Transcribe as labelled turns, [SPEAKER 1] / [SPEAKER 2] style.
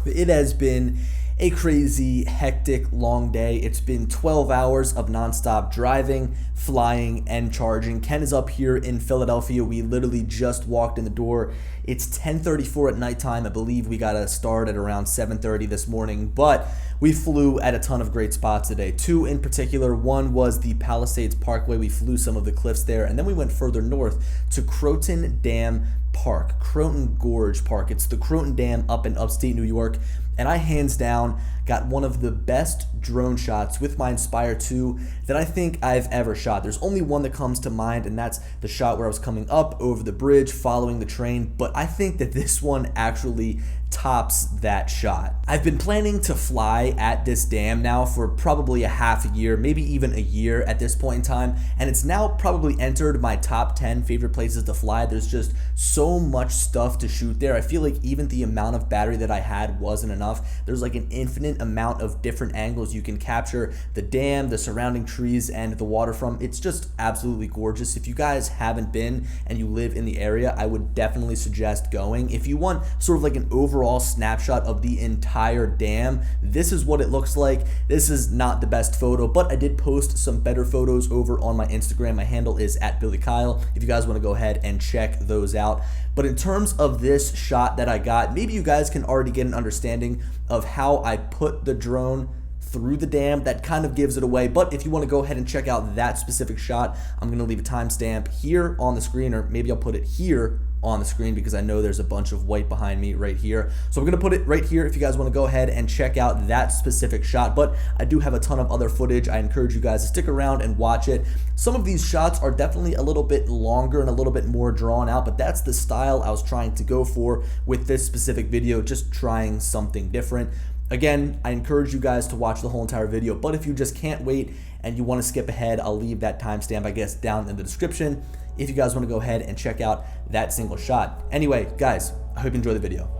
[SPEAKER 1] It has been a crazy, hectic, long day. It's been 12 hours of nonstop driving, flying, and charging. Ken is up here in Philadelphia. We literally just walked in the door. It's 10:34 at nighttime. I believe we got to start at around 7:30 this morning, but we flew at a ton of great spots today. Two in particular. One was the Palisades Parkway. We flew some of the cliffs there, and then we went further north to Croton Dam Park, Croton Gorge Park. It's the Croton Dam up in upstate New York, and I hands down got one of the best drone shots with my Inspire 2 that I think I've ever shot. There's only one that comes to mind, and that's the shot where I was coming up over the bridge following the train, but I think that this one actually tops that shot. I've been planning to fly at this dam now for probably a half a year, maybe even a year at this point in time, and it's now probably entered my top 10 favorite places to fly. There's just so much stuff to shoot there. I feel like even the amount of battery that I had wasn't enough. There's like an infinite amount of different angles you can capture the dam, the surrounding trees, and the water from. It's just absolutely gorgeous. If you guys haven't been and you live in the area, I would definitely suggest going. If you want sort of like an overall snapshot of the entire dam, this is what it looks like. This is not the best photo, but I did post some better photos over on my Instagram. My handle is @BillyKyle if you guys want to go ahead and check those out. But in terms of this shot that I got, maybe you guys can already get an understanding of how I put the drone through the dam. That kind of gives it away, but if you want to go ahead and check out that specific shot, I'm going to leave a timestamp here on the screen, or maybe I'll put it here on the screen because I know there's a bunch of white behind me right here. So I'm going to put it right here if you guys want to go ahead and check out that specific shot, but I do have a ton of other footage. I encourage you guys to stick around and watch it. Some of these shots are definitely a little bit longer and a little bit more drawn out, but that's the style I was trying to go for with this specific video, just trying something different. Again, I encourage you guys to watch the whole entire video, but if you just can't wait and you want to skip ahead, I'll leave that timestamp, I guess, down in the description if you guys want to go ahead and check out that single shot. Anyway, guys, I hope you enjoy the video.